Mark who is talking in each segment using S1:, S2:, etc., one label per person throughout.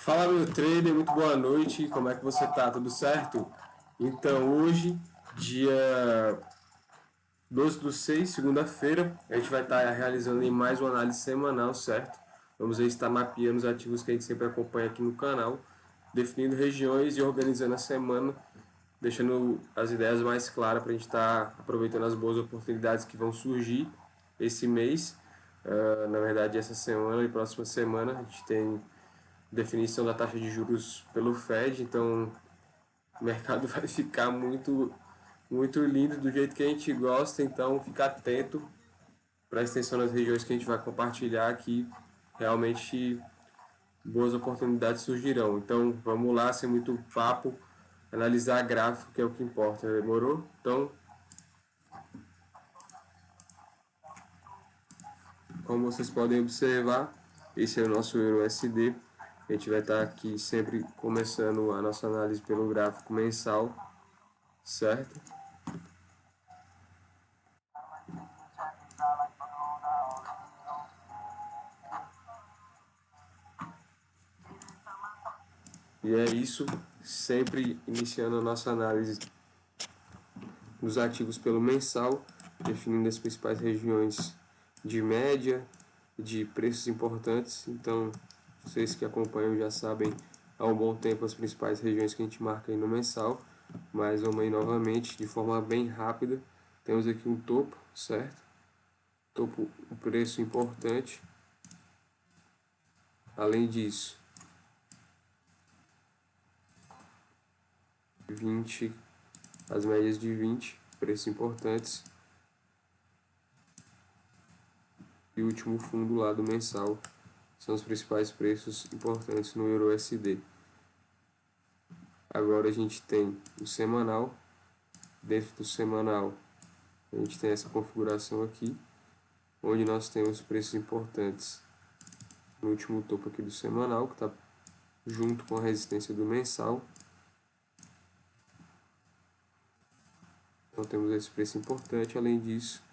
S1: Fala, meu trader, muito boa noite. Como é que você tá? Tudo certo? Então, hoje, dia 12/6, segunda-feira, a gente vai estar realizando aí mais uma análise semanal, certo? Vamos aí estar mapeando os ativos que a gente sempre acompanha aqui no canal, definindo regiões e organizando a semana, deixando as ideias mais claras para a gente estar aproveitando as boas oportunidades que vão surgir esse mês. Na verdade, essa semana e próxima semana, a gente tem definição da taxa de juros pelo Fed, então o mercado vai ficar muito lindo do jeito que a gente gosta, então fica atento para a extensão das regiões que a gente vai compartilhar que realmente boas oportunidades surgirão. Então vamos lá, sem muito papo, analisar gráfico que é o que importa, demorou? Então, como vocês podem observar, esse é o nosso Euro USD. A gente vai estar aqui sempre começando a nossa análise pelo gráfico mensal, certo? E é isso, sempre iniciando a nossa análise dos ativos pelo mensal, definindo as principais regiões de média, de preços importantes. Então, vocês que acompanham já sabem há um bom tempo as principais regiões que a gente marca aí no mensal, mas vamos aí novamente de forma bem rápida. Temos aqui um topo, certo? Topo, um preço importante. Além disso, 20, as médias de 20, preços importantes. E o último fundo lá do mensal são os principais preços importantes no Euro USD. Agora a gente tem o semanal. Dentro do semanal a gente tem essa configuração aqui, onde nós temos preços importantes no último topo aqui do semanal, que está junto com a resistência do mensal. Então temos esse preço importante. Além disso,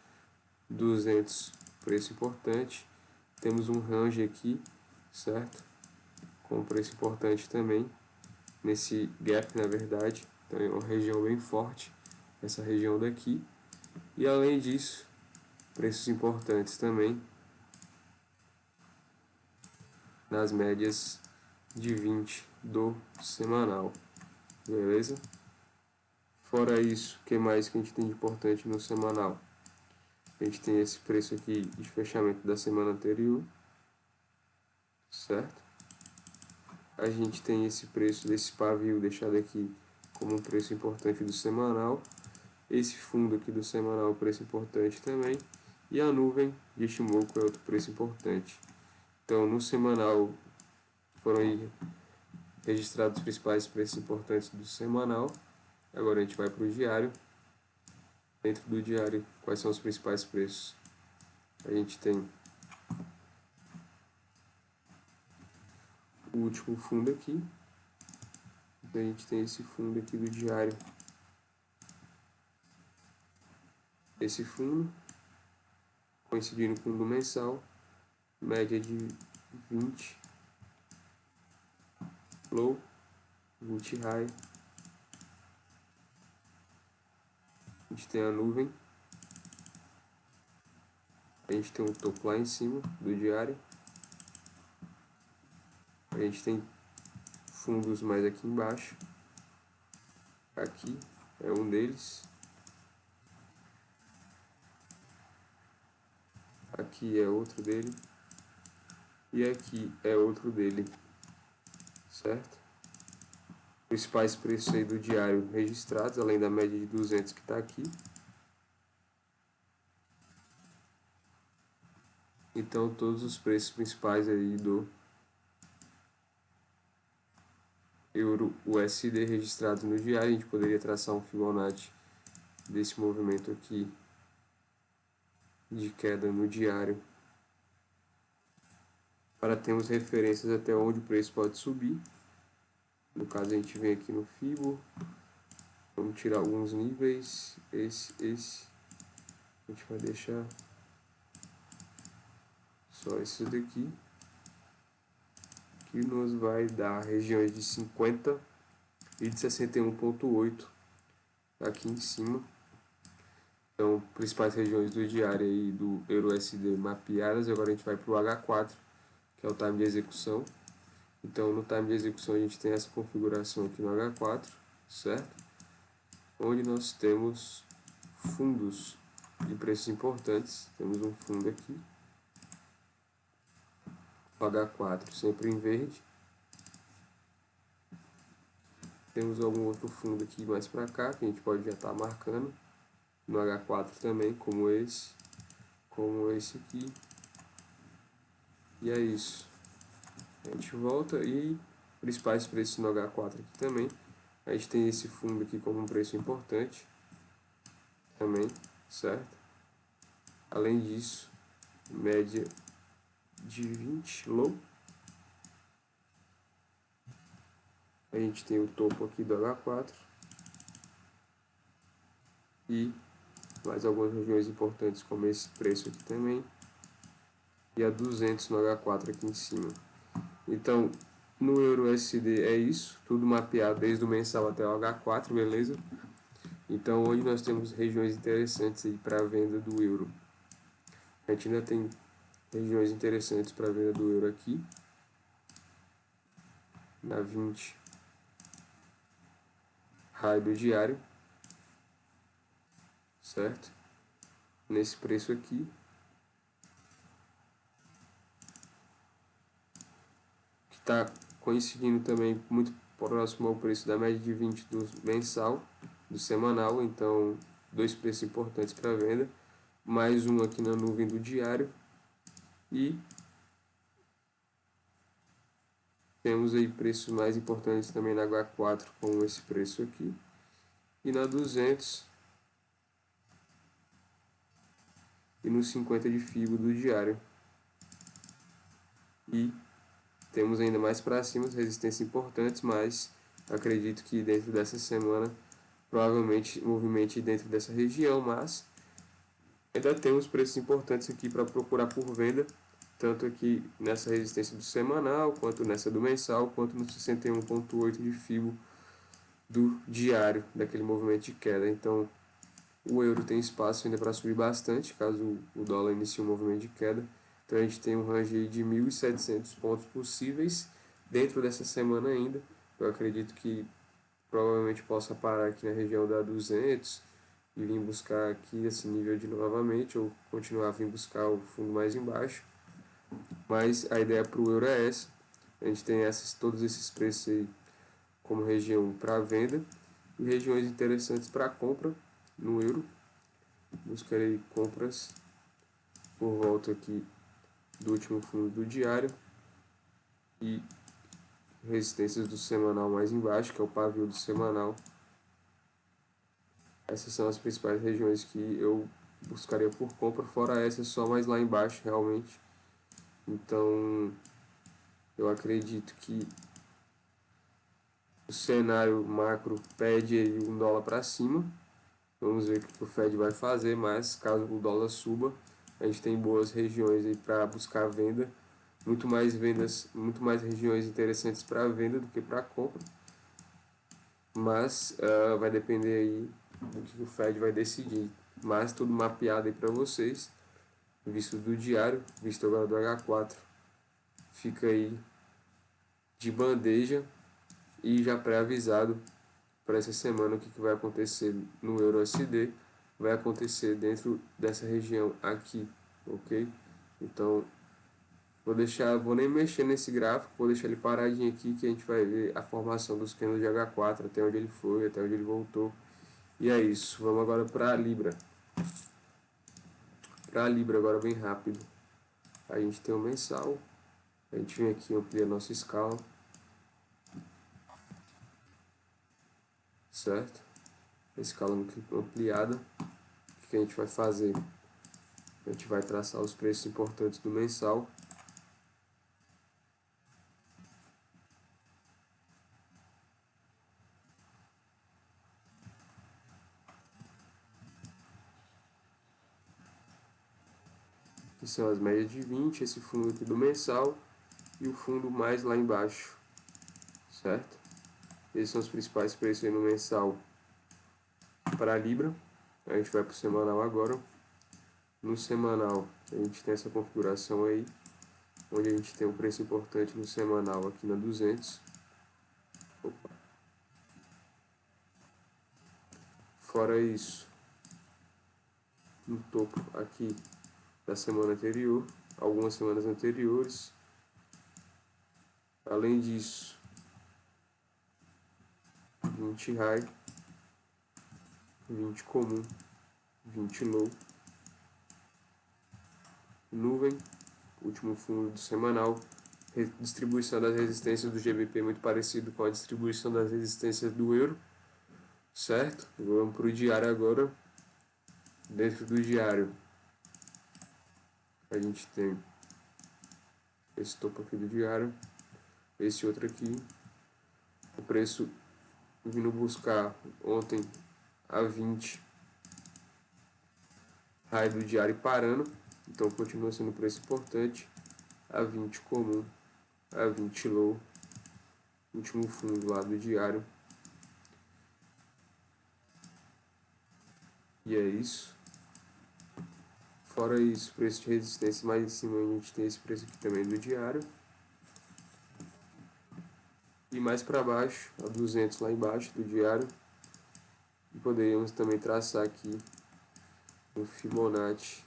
S1: 200, preço importante. Temos um range aqui, certo? Com preço importante também, nesse gap, na verdade. Então é uma região bem forte, essa região daqui. E além disso, preços importantes também nas médias de 20 do semanal, beleza? Fora isso, o que mais que a gente tem de importante no semanal? A gente tem esse preço aqui de fechamento da semana anterior, certo? A gente tem esse preço desse pavio deixado aqui como um preço importante do semanal. Esse fundo aqui do semanal, preço importante também. E a nuvem de Shimoku é outro preço importante. Então, no semanal foram aí registrados os principais preços importantes do semanal. Agora a gente vai para o diário. Dentro do diário, quais são os principais preços? A gente tem o último fundo aqui. A gente tem esse fundo aqui do diário. Esse fundo, coincidindo com o do mensal, média de 20, low, 20 high. A gente tem a nuvem. A gente tem um topo lá em cima do diário. A gente tem fundos mais aqui embaixo. Aqui é um deles. Aqui é outro dele. E aqui é outro dele. Certo? Principais preços aí do diário registrados, além da média de 200 que está aqui. Então todos os preços principais aí do Euro USD registrados no diário, a gente poderia traçar um Fibonacci desse movimento aqui de queda no diário para termos referências até onde o preço pode subir. No caso a gente vem aqui no Fibo, vamos tirar alguns níveis, esse, a gente vai deixar só esses daqui, que nos vai dar regiões de 50 e de 61,8 aqui em cima. Então, principais regiões do diário aí do EURUSD mapeadas. Agora a gente vai para o H4, que é o time de execução. Então, no time de execução a gente tem essa configuração aqui no H4, certo? Onde nós temos fundos de preços importantes. Temos um fundo aqui, o H4 sempre em verde. Temos algum outro fundo aqui mais para cá, que a gente pode já estar marcando no H4 também, como esse aqui. E é isso. A gente volta e principais preços no H4 aqui também. A gente tem esse fundo aqui como um preço importante também, certo? Além disso, média de 20 low. A gente tem o topo aqui do H4 e mais algumas regiões importantes como esse preço aqui também e a 200 no H4 aqui em cima. Então, no EURUSD é isso, tudo mapeado desde o mensal até o H4, beleza? Então, hoje nós temos regiões interessantes aí para a venda do euro. A gente ainda tem regiões interessantes para a venda do euro aqui, na 20 raio do diário, certo? Nesse preço aqui. Que está coincidindo também muito próximo ao preço da média de 20 do mensal, do semanal. Então, dois preços importantes para venda. Mais um aqui na nuvem do diário. E temos aí preços mais importantes também na H4, como esse preço aqui. E na 200 e no 50 de figo do diário. E temos ainda mais para cima resistências importantes, mas acredito que dentro dessa semana provavelmente movimente dentro dessa região, mas ainda temos preços importantes aqui para procurar por venda, tanto aqui nessa resistência do semanal, quanto nessa do mensal, quanto no 61,8 de FIBO do diário, daquele movimento de queda. Então, o euro tem espaço ainda para subir bastante, caso o dólar inicie um movimento de queda. Então, a gente tem um range de 1.700 pontos possíveis dentro dessa semana ainda. Eu acredito que provavelmente possa parar aqui na região da 200 e vir buscar aqui esse nível de novamente, ou continuar a vir buscar o fundo mais embaixo. Mas a ideia para o euro é essa. A gente tem todos esses preços aí como região para venda e regiões interessantes para compra no euro. Buscarei compras por volta aqui do último fundo do diário e resistências do semanal mais embaixo, que é o pavio do semanal. Essas são as principais regiões que eu buscaria por compra, fora essas só mais lá embaixo realmente. Então eu acredito que o cenário macro pede aí um dólar para cima. Vamos ver o que o Fed vai fazer, mas caso o dólar suba, a gente tem boas regiões aí para buscar venda, muito mais regiões interessantes para venda do que para compra. Mas vai depender aí do que o Fed vai decidir. Mas tudo mapeado aí para vocês, visto do diário, visto agora do H4, fica aí de bandeja e já pré-avisado para essa semana o que vai acontecer no EURUSD, vai acontecer dentro dessa região aqui, ok? Então vou nem mexer nesse gráfico, vou deixar ele paradinho aqui que a gente vai ver a formação dos candles de H4, até onde ele foi, até onde ele voltou. E é isso, vamos agora para a Libra. Para a Libra agora bem rápido. A gente tem o mensal, a gente vem aqui ampliar a nossa escala, certo? A escala ampliada. O que a gente vai fazer? A gente vai traçar os preços importantes do mensal. Que são as médias de 20, esse fundo aqui do mensal e o fundo mais lá embaixo, certo? Esses são os principais preços aí no mensal para a Libra. A gente vai para o semanal agora. No semanal, a gente tem essa configuração aí, onde a gente tem um preço importante no semanal aqui na 200. Opa. Fora isso, no topo aqui da semana anterior, algumas semanas anteriores. Além disso, 20 high, 20 comum, 20 low, nuvem, último fundo do semanal, distribuição das resistências do GBP muito parecido com a distribuição das resistências do euro, certo? Vamos para o diário agora. Dentro do diário a gente tem esse topo aqui do diário, esse outro aqui, o preço vindo buscar ontem a 20 high do diário parando, então continua sendo um preço importante, a 20 comum, a 20 low, último fundo lá do diário. E é isso. Fora isso, preço de resistência mais em cima, a gente tem esse preço aqui também do diário. E mais para baixo, a 200 lá embaixo do diário. E poderíamos também traçar aqui o Fibonacci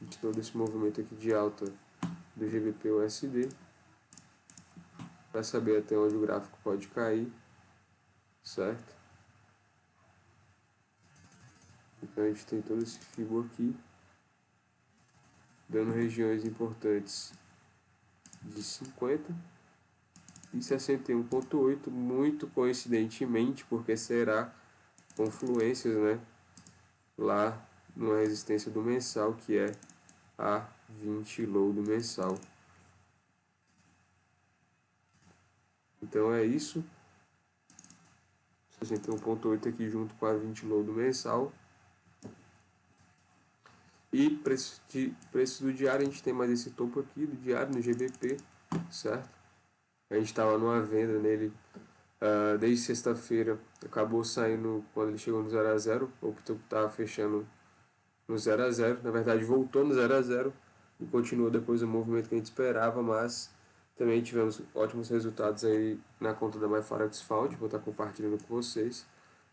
S1: de todo esse movimento aqui de alta do GBP/USD, para saber até onde o gráfico pode cair, certo? Então a gente tem todo esse Fibo aqui, dando regiões importantes de 50 e 61,8, muito coincidentemente, porque será confluências, né, lá numa resistência do mensal, que é a 20 low do mensal. Então é isso, 61,8 aqui junto com a 20 low do mensal. E preço do diário, a gente tem mais esse topo aqui do diário no GBP, certo? A gente estava numa venda nele desde sexta-feira, acabou saindo quando ele chegou no 0 a 0, ou que estava fechando no 0 a 0, na verdade voltou no 0 a 0 e continuou depois do movimento que a gente esperava, mas também tivemos ótimos resultados aí na conta da MyForex Found, vou estar compartilhando com vocês.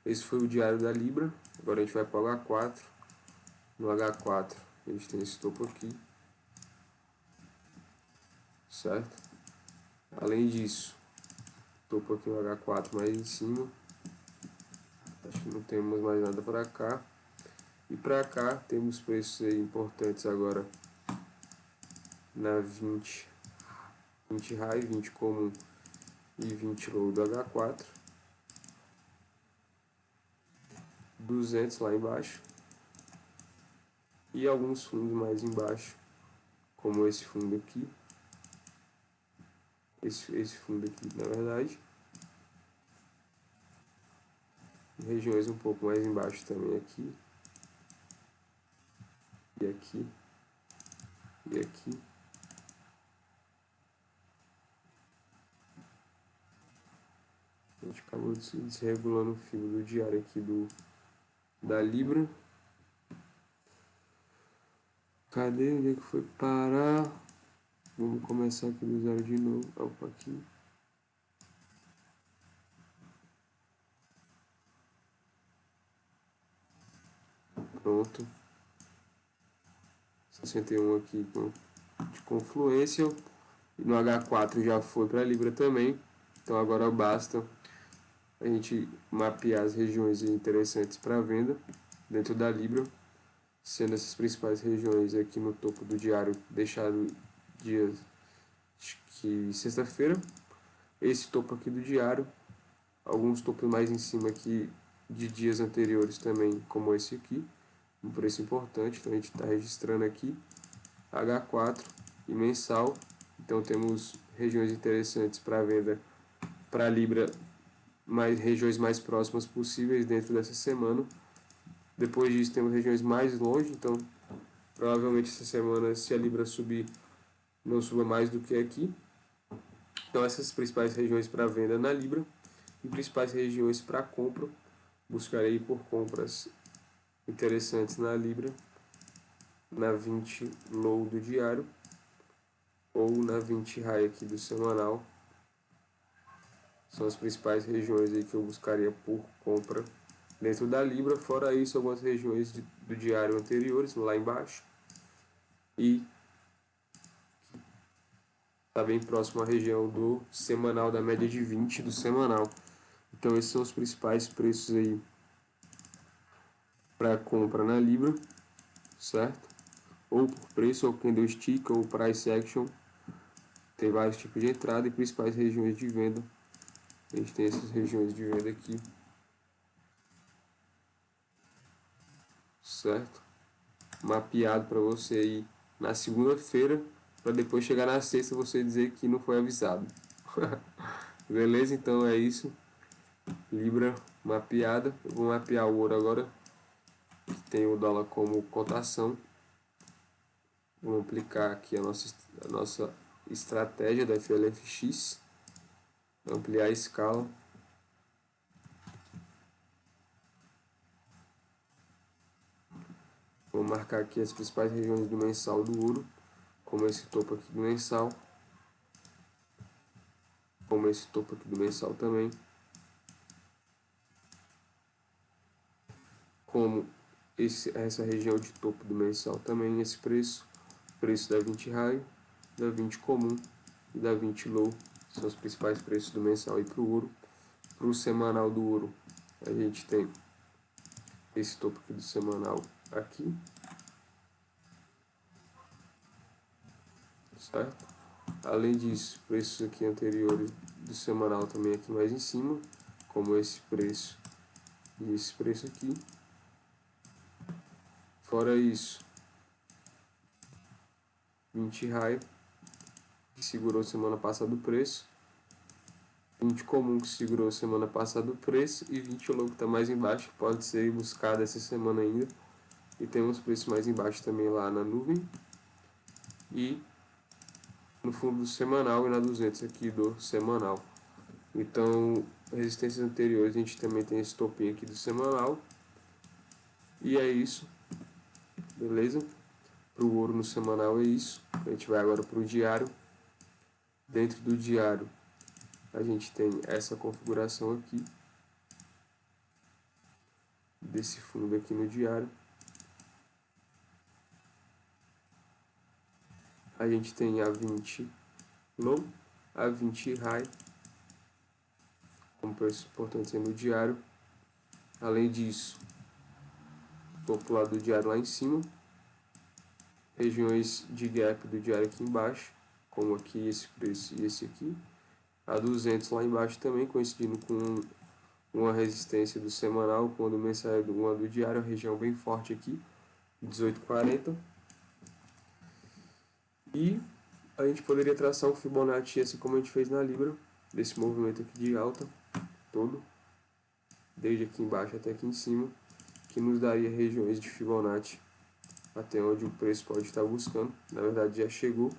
S1: Esse foi o diário da Libra, agora a gente vai para o H4. No H4 a gente tem esse topo aqui, certo? Além disso, topo aqui no H4 mais em cima, acho que não temos mais nada para cá. E para cá temos preços aí importantes agora na 20 high, 20 comum e 20 low do H4, 200 lá embaixo e alguns fundos mais embaixo, como esse fundo aqui, esse fundo aqui na verdade, e regiões um pouco mais embaixo também aqui, e aqui, e aqui. A gente acabou desregulando o fio do diário aqui da Libra. Cadê? Onde é que foi parar? Vamos começar aqui do zero de novo. Opa, aqui. Pronto. 61 aqui de confluência. E no H4 já foi para a Libra também. Então agora basta a gente mapear as regiões interessantes para venda dentro da Libra, sendo essas principais regiões aqui no topo do diário deixado dia que sexta-feira, esse topo aqui do diário, alguns topos mais em cima aqui de dias anteriores também, como esse aqui, um preço importante, então a gente está registrando aqui H4 e mensal, então temos regiões interessantes para venda para a Libra, regiões mais próximas possíveis dentro dessa semana. Depois disso temos regiões mais longe, então provavelmente essa semana, se a Libra subir, não suba mais do que aqui, Então essas principais regiões para venda na Libra e principais regiões para compra. Buscarei por compras interessantes na Libra, na 20 low do diário ou na 20 high aqui do semanal. São as principais regiões aí que eu buscaria por compra dentro da Libra. Fora isso, algumas regiões do diário anteriores, lá embaixo. E está bem próximo à região do semanal, da média de 20 do semanal. Então esses são os principais preços aí para compra na Libra, certo? Ou por preço, ou candlestick, ou price action. Tem vários tipos de entrada e principais regiões de venda. A gente tem essas regiões de venda aqui, certo? Mapeado para você aí na segunda-feira, para depois chegar na sexta você dizer que não foi avisado. Beleza? Então é isso. Libra mapeada. Eu vou mapear o ouro agora, que tem o dólar como cotação. Vou aplicar aqui a nossa estratégia da FLFX. Ampliar a escala. Vou marcar aqui as principais regiões do mensal do ouro, como esse topo aqui do mensal, como esse topo aqui do mensal também, como essa região de topo do mensal também, esse preço da 20 high, da 20 comum e da 20 low, são os principais preços do mensal. E para o ouro, para o semanal do ouro, a gente tem esse topo aqui do semanal aqui, certo? Além disso, preços aqui anteriores do semanal também aqui mais em cima, como esse preço e esse preço aqui. Fora isso, 20 high, que segurou semana passada o preço, 20 comum, que segurou semana passada o preço, e 20 low, que está mais embaixo, pode ser buscado essa semana ainda. E temos preços mais embaixo também lá na nuvem e no fundo do semanal e na 200 aqui do semanal. Então, resistências anteriores, a gente também tem esse topinho aqui do semanal. E é isso, beleza? Para o ouro no semanal é isso. A gente vai agora para o diário. Dentro do diário, a gente tem essa configuração aqui, desse fundo aqui no diário. A gente tem a 20 low, a 20 high, como preços importantes aí no diário. Além disso, vou para o lado do diário lá em cima, regiões de gap do diário aqui embaixo, como aqui esse preço e esse aqui. A 200 lá embaixo também, coincidindo com uma resistência do semanal, quando o mensal é uma do diário, a região bem forte aqui, 18,40. E a gente poderia traçar um Fibonacci assim como a gente fez na Libra, desse movimento aqui de alta todo, desde aqui embaixo até aqui em cima, que nos daria regiões de Fibonacci até onde o preço pode estar buscando. Na verdade já chegou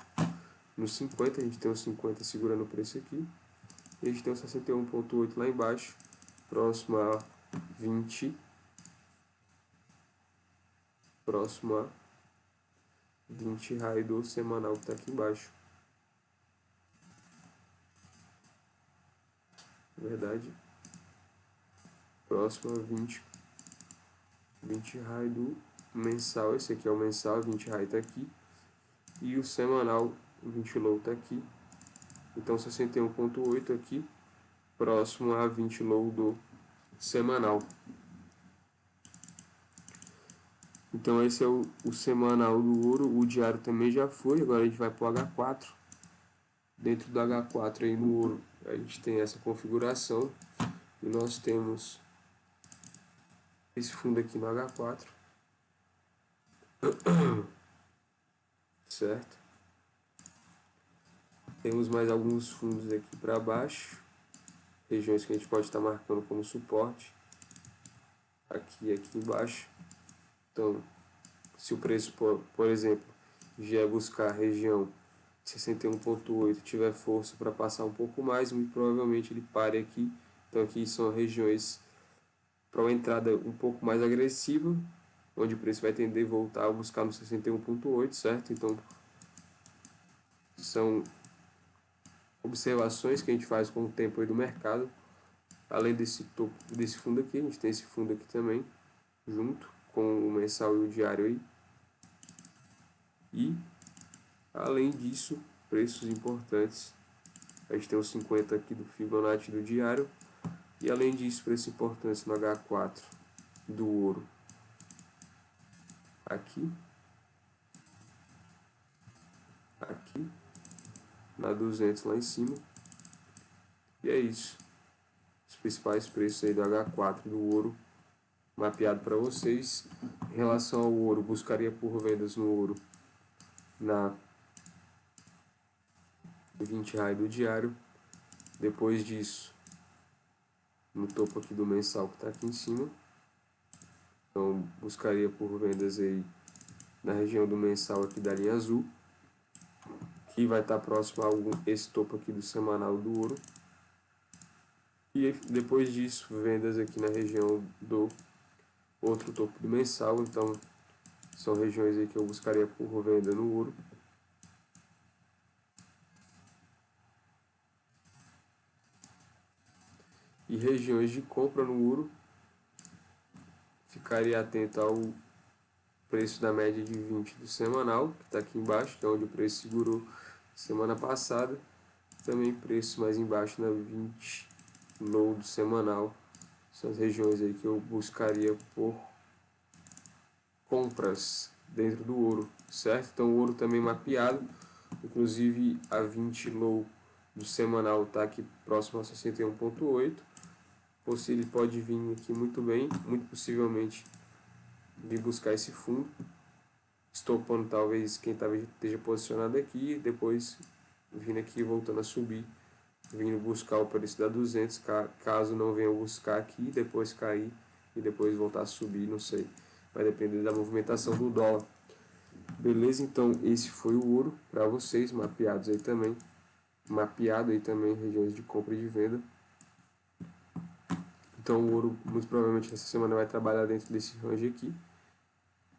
S1: nos 50, a gente tem os 50 segurando o preço aqui, e a gente tem o 61,8 lá embaixo, próximo a 20, próximo a 20 high do semanal que está aqui embaixo. Na verdade, próximo a 20 high do mensal. Esse aqui é o mensal, 20 high está aqui, e o semanal, 20 low está aqui. Então 61,8 aqui, próximo a 20 low do semanal. Então esse é o semanal do ouro. O diário também já foi, agora a gente vai para o H4. Dentro do H4 aí no ouro, a gente tem essa configuração, e nós temos esse fundo aqui no H4, certo? Temos mais alguns fundos aqui para baixo, regiões que a gente pode estar marcando como suporte, aqui e aqui embaixo. Então, se o preço, por exemplo, vier buscar a região 61,8 tiver força para passar um pouco mais, muito provavelmente ele pare aqui. Então aqui são regiões para uma entrada um pouco mais agressiva, onde o preço vai tender a voltar a buscar no 61,8, certo? Então são observações que a gente faz com o tempo aí do mercado. Além desse topo, desse fundo aqui, a gente tem esse fundo aqui também, junto com o mensal e o diário aí. E, além disso, preços importantes. A gente tem os 50 aqui do Fibonacci do diário. E, além disso, preços importantes no H4 do ouro. Aqui. Aqui. Na 200 lá em cima. E é isso. Os principais preços aí do H4 do ouro mapeado para vocês. Em relação ao ouro, buscaria por vendas no ouro na 20 RAI do diário. Depois disso, no topo aqui do mensal que está aqui em cima. Então buscaria por vendas aí na região do mensal aqui da linha azul, que vai estar próximo a esse topo aqui do semanal do ouro. E depois disso, vendas aqui na região do outro topo do mensal. Então são regiões aí que eu buscaria por venda no ouro. E regiões de compra no ouro, ficaria atento ao preço da média de 20 do semanal, que está aqui embaixo, que é onde o preço segurou semana passada. Também preço mais embaixo na 20 low do semanal. São as regiões aí que eu buscaria por compras dentro do ouro, certo? Então o ouro também mapeado, inclusive a 20 low do semanal está aqui próximo a 61,8. Ele pode vir aqui muito bem, muito possivelmente vir buscar esse fundo, estopando talvez quem esteja posicionado aqui, depois vindo aqui voltando a subir, vindo buscar o preço da 200, caso não venha buscar aqui, depois cair e depois voltar a subir, não sei, vai depender da movimentação do dólar. Beleza? Então esse foi o ouro para vocês, mapeado aí também regiões de compra e de venda. Então o ouro muito provavelmente essa semana vai trabalhar dentro desse range aqui,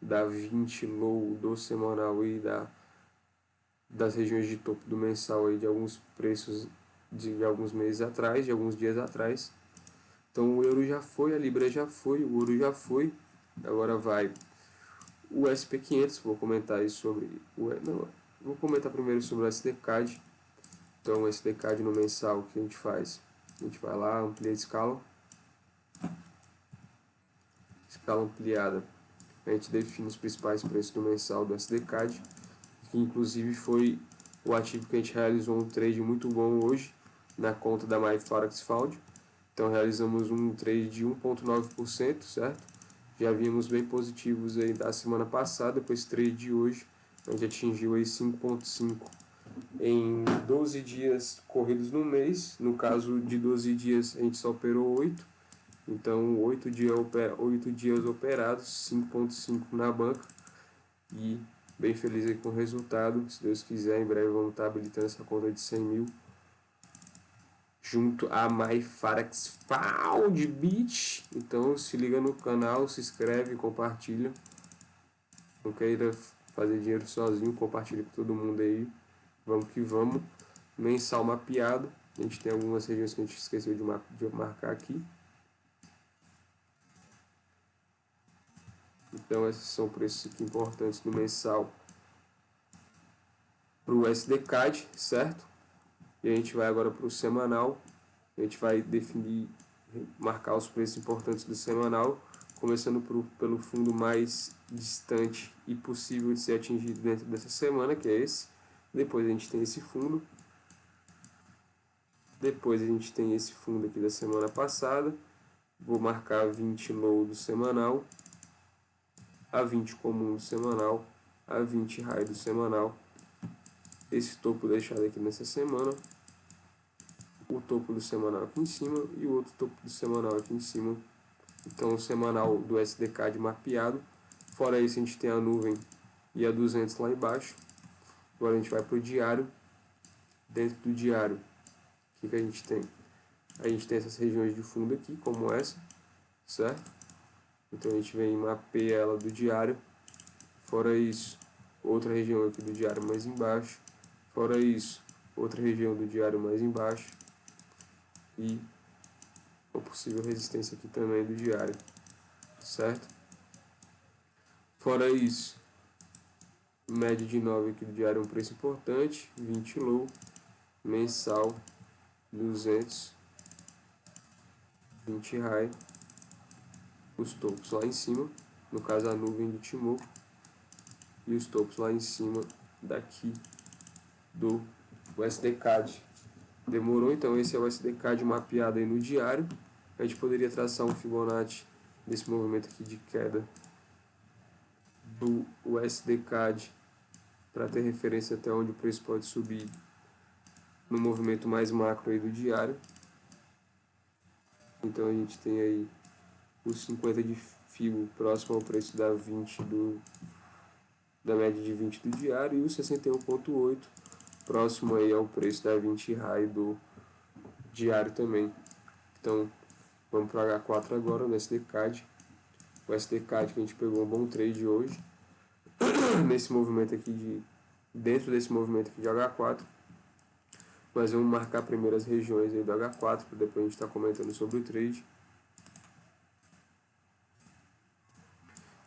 S1: da 20 low do semanal e das regiões de topo do mensal aí, de alguns preços de alguns meses atrás, de alguns dias atrás. Então o euro já foi, a libra já foi, o ouro já foi. Agora vai o SP500, vou comentar aí sobre vou comentar primeiro sobre o SDCAD. Então o SDCAD no mensal, o que a gente faz? A gente vai lá, amplia a escala ampliada. A gente define os principais preços do mensal do SDCAD, que inclusive foi o ativo que a gente realizou um trade muito bom hoje na conta da MyForex Found. Então realizamos um trade de 1,9%, certo? Já vimos bem positivos aí da semana passada, com esse trade de hoje a gente atingiu aí 5,5% em 12 dias corridos no mês. No caso de 12 dias a gente só operou 8. Então 8 dias operados, 5,5 na banca. E bem feliz aí com o resultado. Se Deus quiser, em breve vamos estar habilitando essa conta de 100 mil junto a MyForex Found Beach. Então se liga no canal, se inscreve, compartilha. Não queira fazer dinheiro sozinho, compartilha com todo mundo aí. Vamos que vamos. Mensal mapeado. A gente tem algumas regiões que a gente esqueceu de marcar aqui. Então esses são preços aqui importantes no mensal para o SDCAD, certo? E a gente vai agora para o semanal. A gente vai marcar os preços importantes do semanal, começando pelo fundo mais distante e possível de ser atingido dentro dessa semana, que é esse. Depois a gente tem esse fundo. Depois a gente tem esse fundo aqui da semana passada. Vou marcar 20 low do semanal, a 20 comum do semanal, a 20 high do semanal. Esse topo deixado aqui nessa semana, o topo do semanal aqui em cima e o outro topo do semanal aqui em cima. Então o semanal do SDCAD mapeado. Fora isso a gente tem a nuvem e a 200 lá embaixo. Agora a gente vai para o diário. dentro do diário, o que a gente tem? A gente tem essas regiões de fundo aqui, como essa, certo? Então a gente vem e mapeia ela do diário. Fora isso, outra região aqui do diário mais embaixo. Fora isso, outra região do diário mais embaixo. E uma possível resistência aqui também do diário, certo? Fora isso, média de 9 aqui do diário é um preço importante, 20 low, mensal, 200, 20 high, os topos lá em cima, no caso a nuvem do Timoco, e os topos lá em cima daqui do USD-CAD. Demorou? Então esse é o USD-CAD mapeado aí no diário. A gente poderia traçar um Fibonacci desse movimento aqui de queda do USD-CAD para ter referência até onde o preço pode subir no movimento mais macro aí do diário. Então a gente tem aí os 50 de Fibo próximo ao preço da média de 20 do diário e o 61.8 próximo aí ao preço da 20 high do diário também. Então vamos para o H4 agora no SDCAD. O SDCAD que a gente pegou um bom trade hoje nesse movimento aqui dentro desse movimento aqui de H4. Mas vamos marcar primeiro as regiões aí do H4 para depois a gente estar comentando sobre o trade.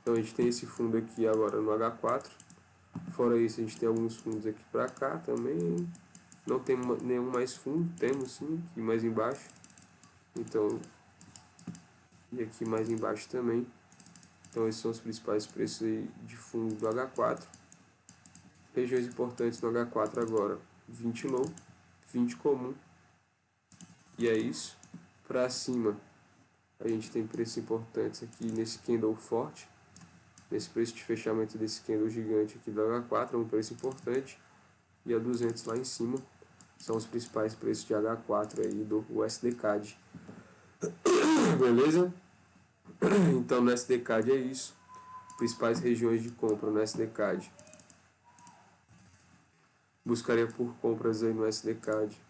S1: Então a gente tem esse fundo aqui agora no H4. Fora isso, a gente tem alguns fundos aqui para cá também. Não tem nenhum mais fundo, temos sim, aqui mais embaixo. Então, e aqui mais embaixo também. Então esses são os principais preços aí de fundo do H4. Regiões importantes no H4 agora, 20 low, 20 comum. E é isso. Para cima, a gente tem preços importantes aqui nesse candle forte. Nesse preço de fechamento desse candle gigante aqui do H4 é um preço importante. E a 200 lá em cima são os principais preços de H4 aí do USD-CAD. Beleza? Então no USD-CAD é isso. Principais regiões de compra no USD-CAD. Buscaria por compras aí no USD-CAD.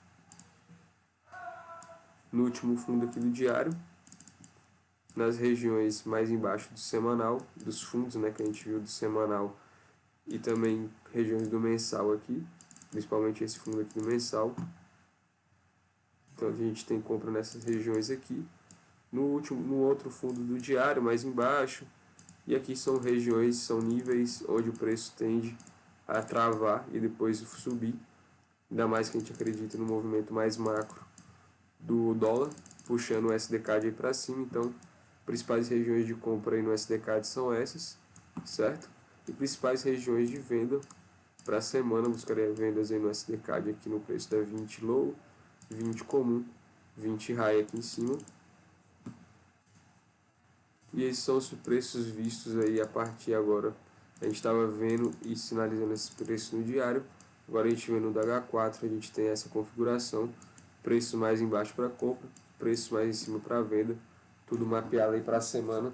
S1: No último fundo aqui do diário. Nas regiões mais embaixo do semanal, dos fundos, né, que a gente viu do semanal, e também regiões do mensal aqui, principalmente esse fundo aqui do mensal. Então a gente tem compra nessas regiões aqui. No outro fundo do diário, mais embaixo, e aqui são regiões, são níveis onde o preço tende a travar e depois subir, ainda mais que a gente acredita no movimento mais macro do dólar, puxando o SDCAD aí para cima. Então principais regiões de compra aí no SDCAD são essas, certo? E principais regiões de venda para a semana, buscaria vendas aí no SDCAD aqui no preço da 20 low, 20 comum, 20 high aqui em cima. E esses são os preços vistos aí a partir agora. A gente estava vendo e sinalizando esses preços no diário. Agora a gente vê no H4, a gente tem essa configuração. Preço mais embaixo para compra, preço mais em cima para venda. Tudo mapeado aí para a semana.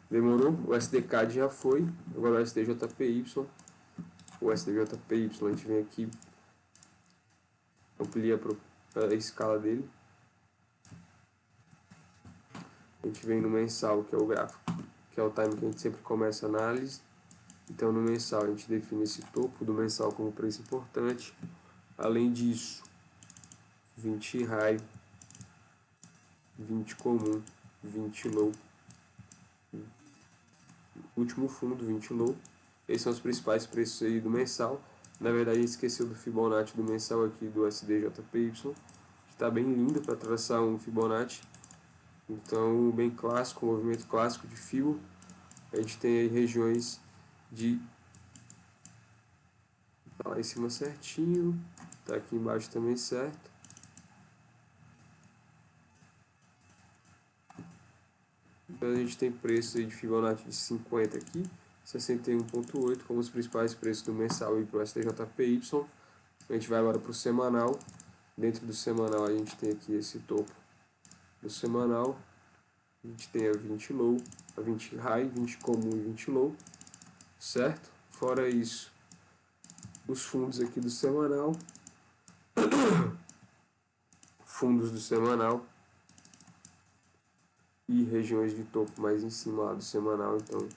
S1: Demorou? O SDCAD já foi. Agora o SDJPY. O SDJPY a gente vem aqui, amplia a escala dele. A gente vem no mensal, que é o gráfico, que é o time que a gente sempre começa a análise. Então no mensal a gente define esse topo do mensal como preço importante. Além disso, 20 high, 20 comum, 20 low. Último fundo, 20 low. Esses são os principais preços aí do mensal. Na verdade a gente esqueceu do Fibonacci do mensal aqui do SDJPY, que está bem lindo para traçar um Fibonacci. Então bem clássico, movimento clássico de fio. A gente tem aí regiões de... tá lá em cima certinho, tá aqui embaixo também certo. Então a gente tem preço aí de Fibonacci de 50 aqui, 61.8 como os principais preços do mensal e para o STJPY. A gente vai agora para o semanal. Dentro do semanal a gente tem aqui esse topo do semanal. A gente tem a 20 low, a 20 high, 20 comum e 20 low, certo? Fora isso, os fundos aqui do semanal. fundos do semanal e regiões de topo mais em cima lá do semanal. Então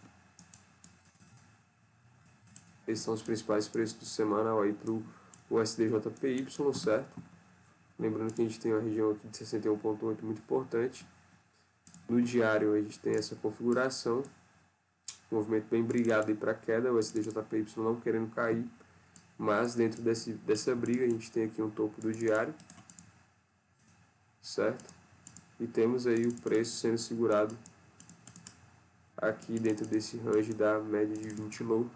S1: esses são os principais preços do semanal aí para o SDJPY, certo? Lembrando que a gente tem uma região aqui de 61,8 muito importante. No diário a gente tem essa configuração, movimento bem brigado aí para queda, o SDJPY não querendo cair, mas dentro dessa briga a gente tem aqui um topo do diário, certo? E temos aí o preço sendo segurado aqui dentro desse range da média de 20 low.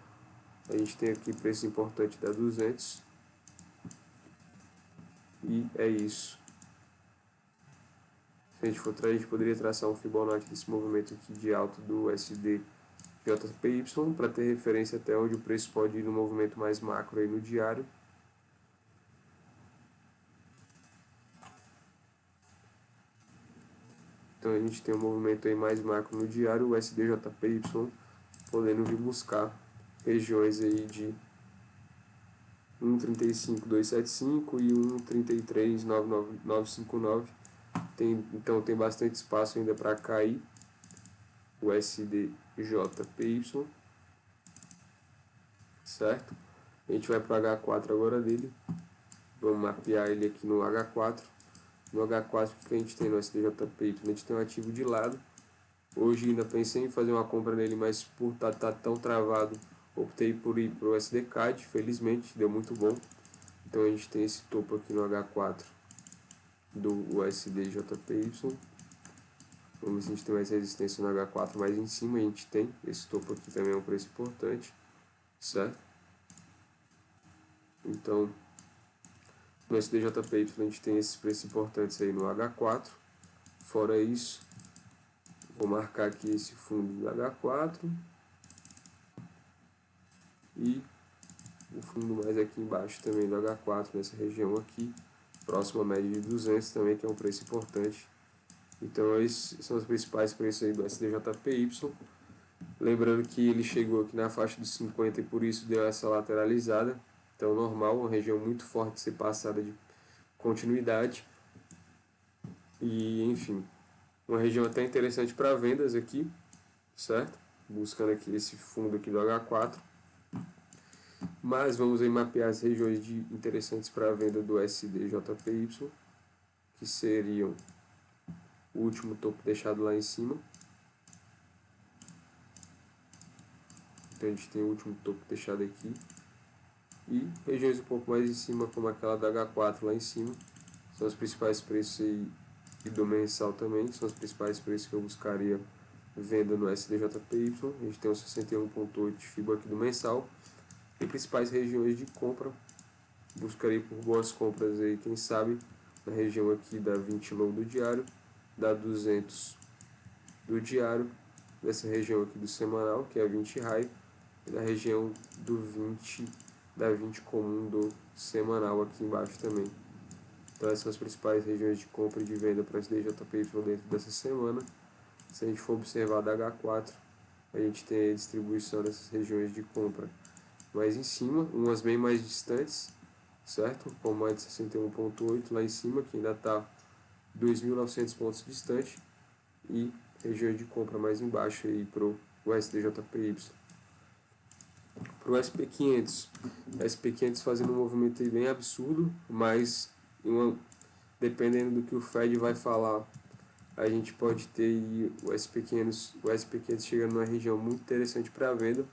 S1: A gente tem aqui preço importante da 200 e é isso. Se a gente for trazer, a gente poderia traçar um Fibonacci desse movimento aqui de alta do SDJPY para ter referência até onde o preço pode ir no movimento mais macro aí no diário. Então a gente tem um movimento aí mais macro no diário, o SDJPY podendo vir buscar regiões aí de 1,35275 e 1,3399959. Então tem bastante espaço ainda para cair o SDJPY, certo? A gente vai para o H4 agora dele, vamos mapear ele aqui no H4. No H4 que a gente tem no SDJPY, a gente tem um ativo de lado. Hoje ainda pensei em fazer uma compra nele, mas por tá tão travado, optei por ir para o SDCAD, felizmente deu muito bom. Então a gente tem esse topo aqui no H4 do SDJPY. Vamos ver se a gente tem mais resistência no H4 mais em cima. A gente tem esse topo aqui também, é um preço importante, certo? Então no SDJPY a gente tem esses preços importantes aí no H4. Fora isso, vou marcar aqui esse fundo do H4 e o fundo mais aqui embaixo também do H4, nessa região aqui, próximo à média de 200 também, que é um preço importante. Então esses são os principais preços aí do SDJPY. Lembrando que ele chegou aqui na faixa dos 50 e por isso deu essa lateralizada. Então normal, uma região muito forte de ser passada de continuidade. E enfim, uma região até interessante para vendas aqui, certo? Buscando aqui esse fundo aqui do H4. Mas vamos aí mapear as regiões interessantes para a venda do SDJPY, que seriam o último topo deixado lá em cima. Então a gente tem o último topo deixado aqui. E regiões um pouco mais em cima, como aquela da H4 lá em cima. São os principais preços aí, e do mensal também. São os principais preços que eu buscaria venda no SDJPY. A gente tem o 61,8 de FIBO aqui do mensal. E principais regiões de compra, buscarei por boas compras aí, quem sabe, na região aqui da 20 low do diário, da 200 do diário, dessa região aqui do semanal, que é a 20 high, e da região do 20, da 20 comum do semanal aqui embaixo também. Então essas são as principais regiões de compra e de venda para esse DJPY dentro dessa semana. Se a gente for observar da H4, a gente tem a distribuição dessas regiões de compra mais em cima, umas bem mais distantes, certo? Como a de 61,8 lá em cima, que ainda está 2.900 pontos distante, e região de compra mais embaixo aí para o SDJPY. Para o SP500, SP500 fazendo um movimento aí bem absurdo, mas dependendo do que o Fed vai falar, a gente pode ter aí o SP500 chegando numa região muito interessante para a venda.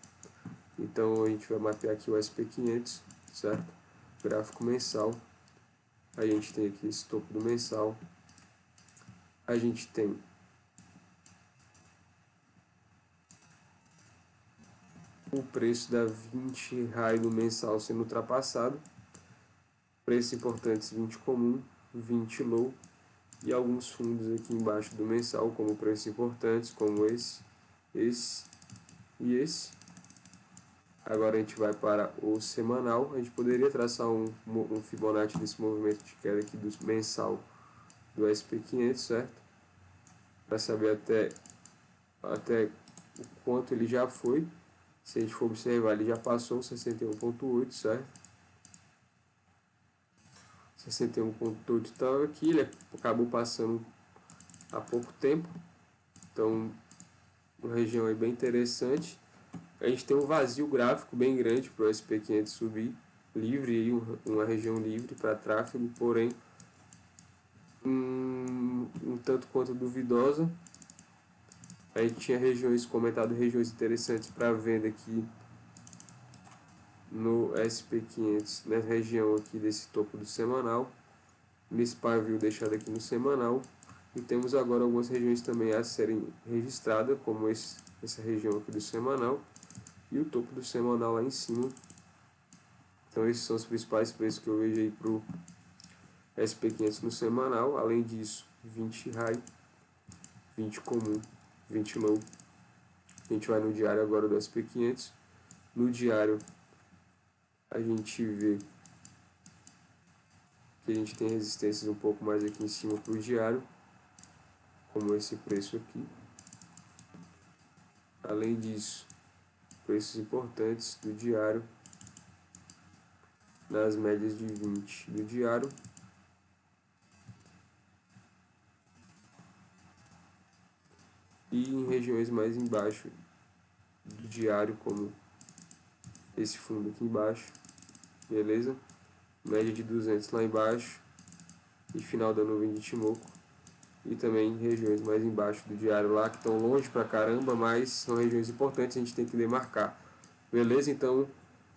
S1: Então a gente vai mapear aqui o SP500, certo? Gráfico mensal. A gente tem aqui esse topo do mensal. A gente tem o preço da 20 high do mensal sendo ultrapassado. Preços importantes 20 comum, 20 low e alguns fundos aqui embaixo do mensal, como preços importantes, como esse e esse. Agora a gente vai para o semanal. A gente poderia traçar um Fibonacci desse movimento de queda aqui do mensal do SP500, certo? Para saber até o quanto ele já foi. Se a gente for observar, ele já passou 61,8, certo? 61,8 estava aqui, ele acabou passando há pouco tempo, então uma região aí bem interessante. A gente tem um vazio gráfico bem grande para o SP500 subir, livre, aí, uma região livre para tráfego, porém um tanto quanto duvidosa. A gente tinha comentado regiões interessantes para venda aqui no SP500, nessa região aqui desse topo do semanal, nesse pavio deixado aqui no semanal. E temos agora algumas regiões também a serem registradas, como essa região aqui do semanal e o topo do semanal lá em cima. Então esses são os principais preços que eu vejo aí para o SP500 no semanal. Além disso, 20 high, 20 comum, 20 low. A gente vai no diário agora do SP500. No diário a gente vê que a gente tem resistências um pouco mais aqui em cima para o diário, como esse preço aqui. Além disso, preços importantes do diário nas médias de 20 do diário. E em regiões mais embaixo do diário, como esse fundo aqui embaixo, beleza? Média de 200 lá embaixo e final da nuvem de Ichimoku. E também regiões mais embaixo do diário lá, que estão longe pra caramba, mas são regiões importantes, a gente tem que demarcar. Beleza? Então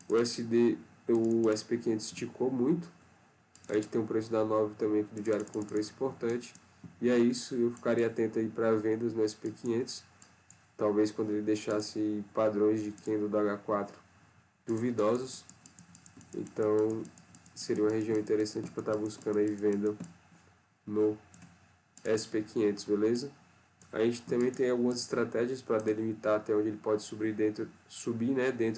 S1: o SP500 esticou muito. A gente tem o preço da 9 também aqui do diário com um preço importante. E é isso, eu ficaria atento aí para vendas no SP500. Talvez quando ele deixasse padrões de candle do H4 duvidosos. Então seria uma região interessante para estar buscando aí venda no SP500, beleza? A gente também tem algumas estratégias para delimitar até onde ele pode subir dentro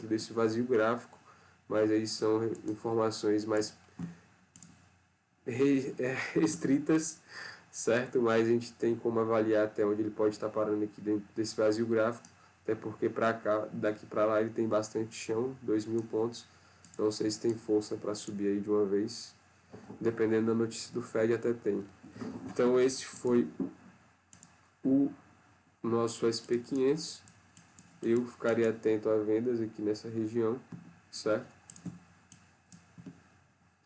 S1: desse vazio gráfico, mas aí são informações mais restritas, certo? Mas a gente tem como avaliar até onde ele pode estar parando aqui dentro desse vazio gráfico, até porque daqui para lá ele tem bastante chão, 2.000 pontos. Não sei se tem força para subir aí de uma vez, dependendo da notícia do Fed até tem. Então esse foi o nosso SP500. Eu ficaria atento a vendas aqui nessa região, certo?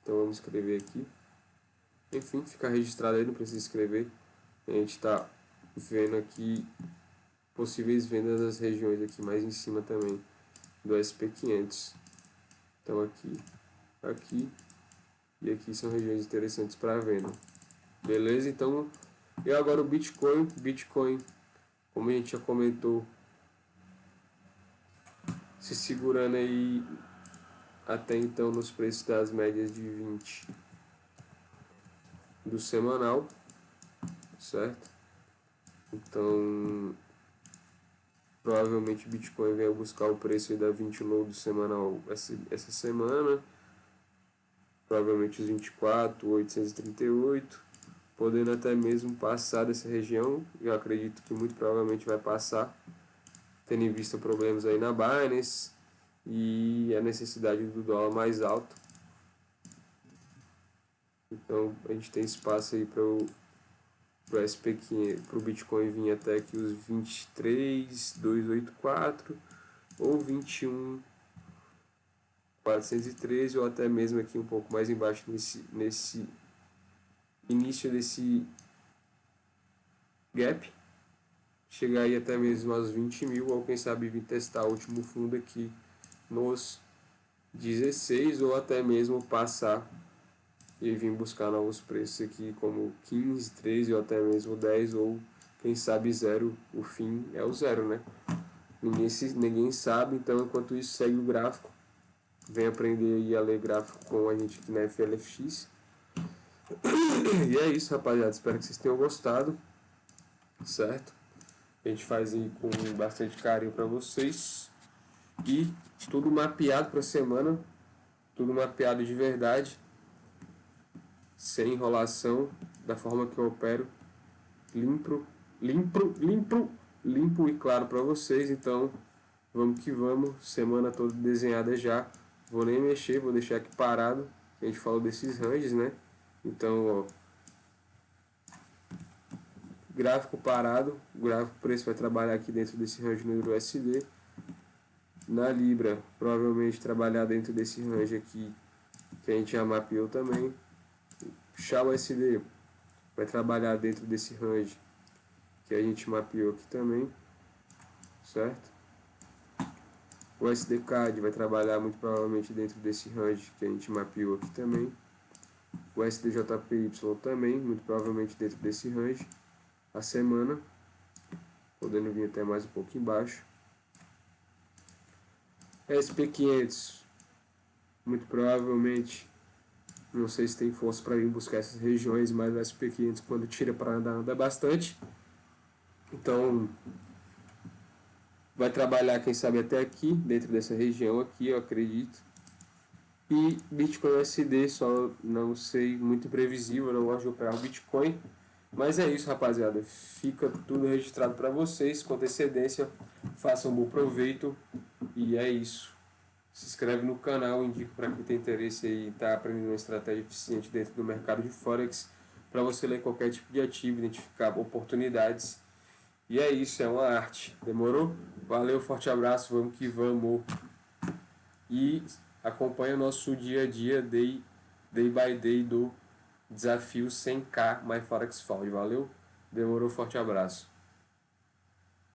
S1: Então vamos escrever aqui. Enfim, fica registrado aí, não precisa escrever. A gente está vendo aqui possíveis vendas nas regiões aqui mais em cima também do SP500. Então aqui e aqui são regiões interessantes para venda. Beleza? Então, e agora o Bitcoin, como a gente já comentou, se segurando aí até então nos preços das médias de 20 do semanal, certo? Então provavelmente o Bitcoin vai buscar o preço aí da 20 low do semanal essa semana, provavelmente os 24.838, podendo até mesmo passar dessa região. Eu acredito que muito provavelmente vai passar, tendo em vista problemas aí na Binance e a necessidade do dólar mais alto. Então a gente tem espaço aí para o SP500, para o Bitcoin vir até aqui os 23.284 ou 21.413, ou até mesmo aqui um pouco mais embaixo nesse início desse gap, chegar aí até mesmo aos 20.000, ou quem sabe vir testar o último fundo aqui nos 16, ou até mesmo passar e vir buscar novos preços aqui como 15, 13 ou até mesmo 10, ou quem sabe 0. O fim é o 0, né? Ninguém sabe. Então enquanto isso, segue o gráfico, vem aprender aí a ler gráfico com a gente aqui na FLFX. E é isso, rapaziada, espero que vocês tenham gostado, certo? A gente faz aí com bastante carinho para vocês, e tudo mapeado para a semana, tudo mapeado de verdade, sem enrolação, da forma que eu opero, limpo e claro para vocês. Então vamos que vamos, semana toda desenhada já, vou nem mexer, vou deixar aqui parado. A gente falou desses ranges, né? Então, ó, gráfico parado, o gráfico preço vai trabalhar aqui dentro desse range no USD. Na Libra, provavelmente trabalhar dentro desse range aqui que a gente já mapeou também. Puxar o USD vai trabalhar dentro desse range que a gente mapeou aqui também, certo? O SDCAD vai trabalhar muito provavelmente dentro desse range que a gente mapeou aqui também. O SDJPY também, muito provavelmente dentro desse range. A semana, podendo vir até mais um pouco embaixo. SP500, muito provavelmente, não sei se tem força para vir buscar essas regiões, mas o SP500 quando tira para andar, anda bastante. Então, vai trabalhar, quem sabe, até aqui, dentro dessa região aqui, eu acredito. E Bitcoin USD, só não sei, muito imprevisível, eu não gosto de operar o Bitcoin. Mas é isso, rapaziada. Fica tudo registrado para vocês com antecedência. Façam um bom proveito. E é isso. Se inscreve no canal, indico para quem tem interesse em estar aprendendo uma estratégia eficiente dentro do mercado de Forex, para você ler qualquer tipo de ativo, identificar oportunidades. E é isso, é uma arte. Demorou? Valeu, forte abraço, vamos que vamos. E acompanha o nosso dia a dia, day by day do desafio 100k My Forex Found. Valeu? Demorou, forte abraço.